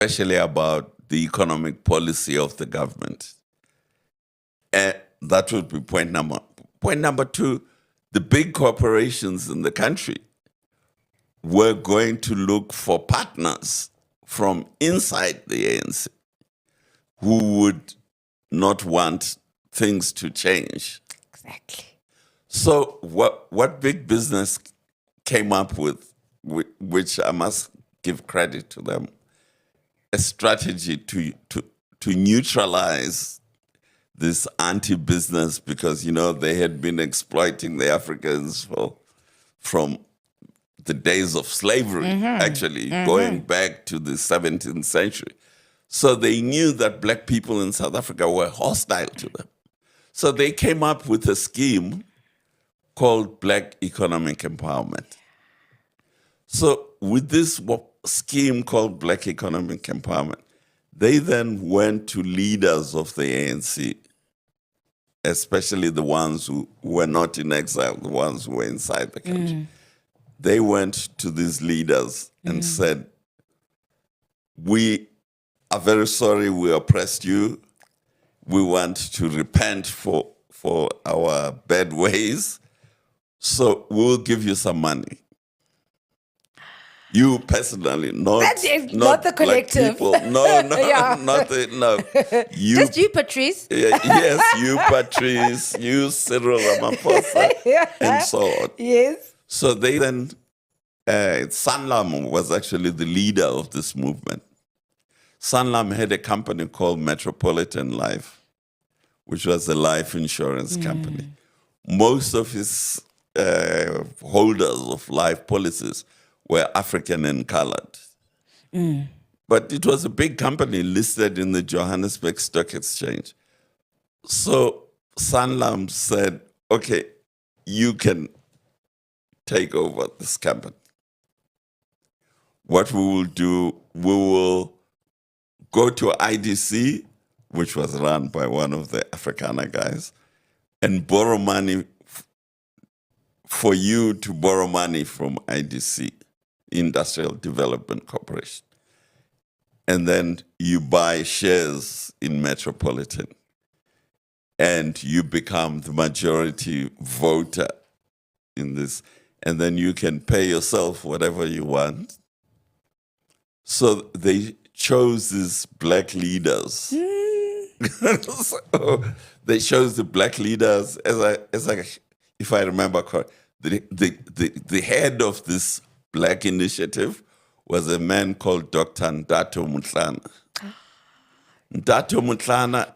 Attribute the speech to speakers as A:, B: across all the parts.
A: especially about the economic policy of the government. And that would be point number one. Point number two, the big corporations in the country were going to look for partners from inside the ANC who would not want things to change.
B: Exactly.
A: So what big business came up with, which I must give credit to them, a strategy to neutralize this anti-business, because, they had been exploiting the Africans from the days of slavery, actually, going back to the 17th century. So they knew that black people in South Africa were hostile to them. So they came up with a scheme called Black Economic Empowerment. So with this scheme called Black Economic Empowerment, they then went to leaders of the ANC, especially the ones who were not in exile, the ones who were inside the country. They went to these leaders and said, we are very sorry we oppressed you. We want to repent for our bad ways. So we'll give you some money. You personally, not
B: the collective.
A: People. No,
B: Yeah.
A: no. You,
B: Just you, Patrice.
A: yes, you, Patrice, you, Cyril Ramaphosa, and so on.
B: Yes.
A: So they then, Sanlam was actually the leader of this movement. Sanlam had a company called Metropolitan Life, which was a life insurance company. Most of his holders of life policies were African and colored. But it was a big company listed in the Johannesburg Stock Exchange. So Sanlam said, okay, you can take over this company. What we will do, we will go to IDC, which was run by one of the Afrikaner guys, and borrow money for you to borrow money from IDC, Industrial Development Corporation. And then you buy shares in Metropolitan and you become the majority voter in this. And then you can pay yourself whatever you want. So they chose these black leaders. So they chose the black leaders if I remember correctly. The head of this black initiative was a man called Dr. Ndato Mutlana. Ndato Mutlana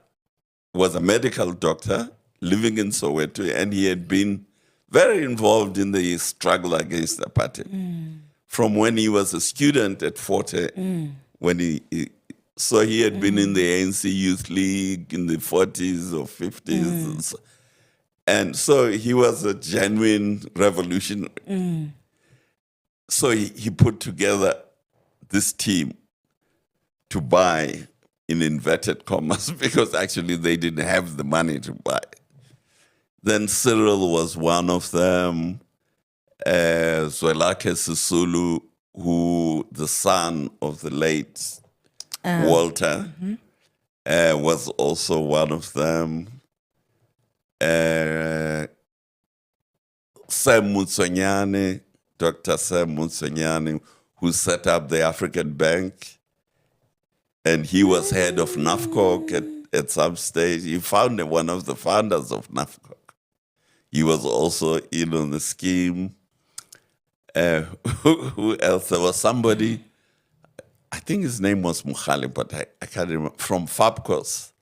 A: was a medical doctor living in Soweto, and he had been very involved in the struggle against apartheid from when he was a student at Forte. When he had been in the ANC Youth League in the 40s or 50s. And so he was a genuine revolutionary. So he put together this team to buy, in inverted commas, because actually they didn't have the money to buy. Then Cyril was one of them. Zwelakhe Sisulu, who the son of the late Walter, was also one of them. Sam Mutsonyane, Dr. Sam Mutsonyane, who set up the African Bank, and he was head of NAFCOC at some stage. He founded one of the founders of NAFCOC. He was also in on the scheme. Who else? There was somebody, I think his name was Mukhali, but I can't remember, from FAPCOS.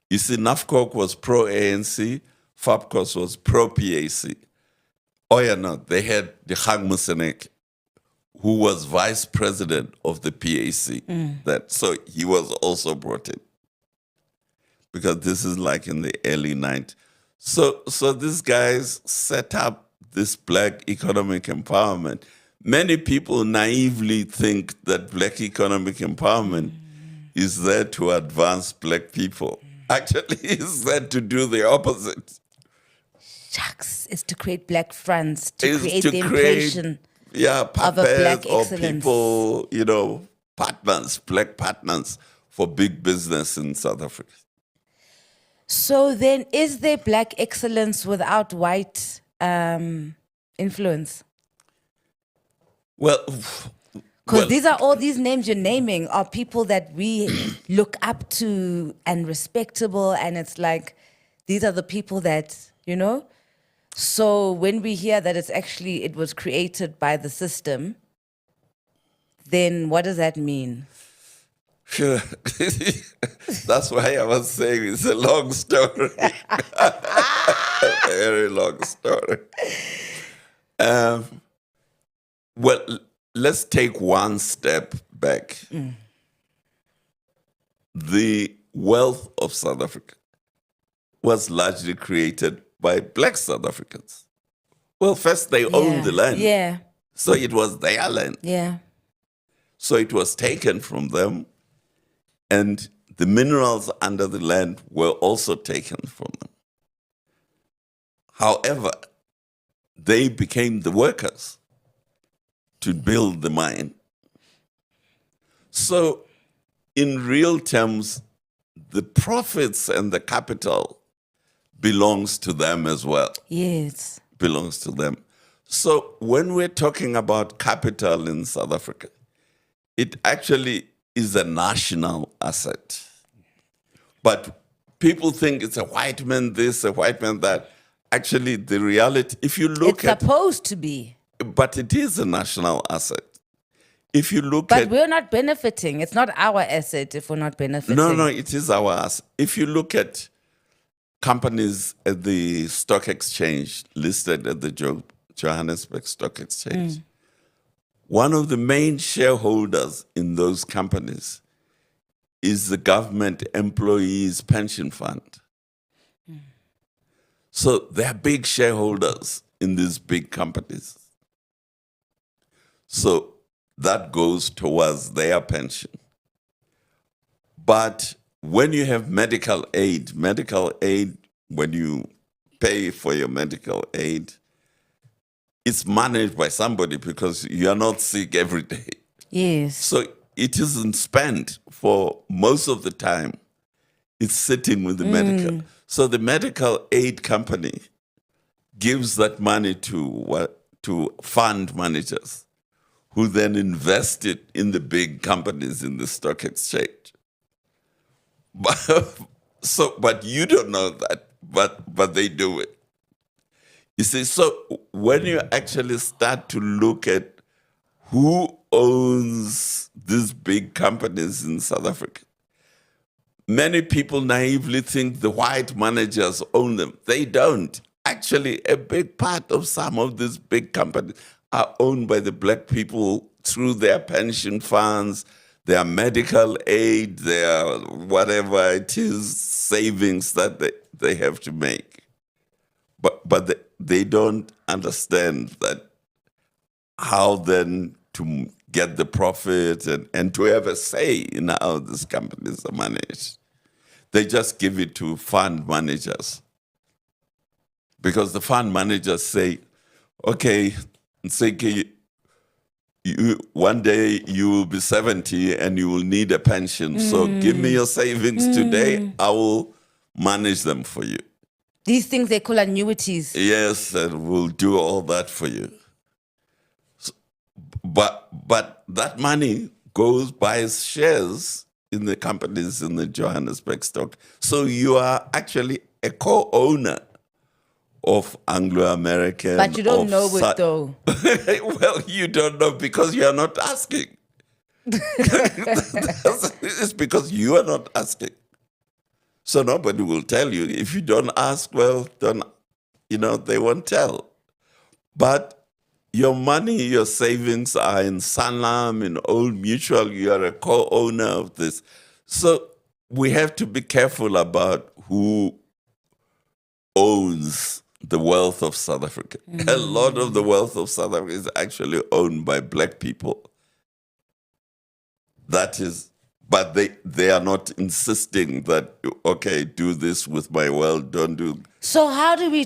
A: You see, NAFCOC was pro-ANC, FAPCOS was pro-PAC. Oh yeah, no, they had the Hang Musenek, who was vice president of the PAC. So he was also brought in, because this is like in the early 90s. So these guys set up this black economic empowerment. Many people naively think that black economic empowerment is there to advance black people. Actually, it's there to do the opposite.
B: Shucks, is to create black fronts, to create the impression
A: of a
B: black
A: or
B: excellence.
A: people, partners, black partners for big business in South Africa.
B: So then, is there black excellence without white influence?
A: Well,
B: Because these are all these names you're naming are people that we look up to and respectable, and it's like these are the people that, you know. So when we hear that it was created by the system, then what does that mean?
A: sure. That's why I was saying it's a long story. A very long story. Well, let's take one step back. The wealth of South Africa was largely created by black South Africans. Well, first they owned the land.
B: Yeah.
A: So it was their land.
B: Yeah.
A: So it was taken from them, and the minerals under the land were also taken from them. However, they became the workers to build the mine. So in real terms, the profits and the capital belongs to them as well.
B: Yes.
A: Belongs to them. So when we're talking about capital in South Africa, it actually is a national asset. But people think it's a white man this, a white man that. Actually, the reality, if you look
B: It's supposed to be.
A: But it is a national asset. If you look
B: But we're not benefiting. It's not our asset if we're not benefiting.
A: No, it is our asset. If you look at companies at the stock exchange listed at the Johannesburg Stock Exchange, one of the main shareholders in those companies is the government employees pension fund. So they're big shareholders in these big companies. So that goes towards their pension. But when you have medical aid, when you pay for your medical aid, it's managed by somebody because you are not sick every day.
B: Yes.
A: So it isn't spent for most of the time. It's sitting with the medical. So the medical aid company gives that money to fund managers who then invest it in the big companies in the stock exchange. But you don't know that, but they do it. You see, so when you actually start to look at who owns these big companies in South Africa, many people naively think the white managers own them. They don't. Actually, a big part of some of these big companies are owned by the black people through their pension funds, their medical aid, their whatever it is, savings that they have to make. But they don't understand that how then to get the profit and to have a say in how these companies are managed. They just give it to fund managers. Because the fund managers say, okay, one day you will be 70 and you will need a pension. So give me your savings today. I will manage them for you.
B: These things they call annuities.
A: Yes, and we'll do all that for you. So, but that money buys shares in the companies in the Johannesburg stock. So you are actually a co-owner of Anglo-American.
B: But you don't know it though.
A: Well, you don't know because you are not asking. It's because you are not asking. So nobody will tell you. If you don't ask, well, they won't tell. But your money, your savings are in Sanlam, in Old Mutual. You are a co-owner of this. So we have to be careful about who owns the wealth of South Africa. A lot of the wealth of South Africa is actually owned by black people. But they are not insisting that, okay, do this with my wealth, don't do.
B: So how do we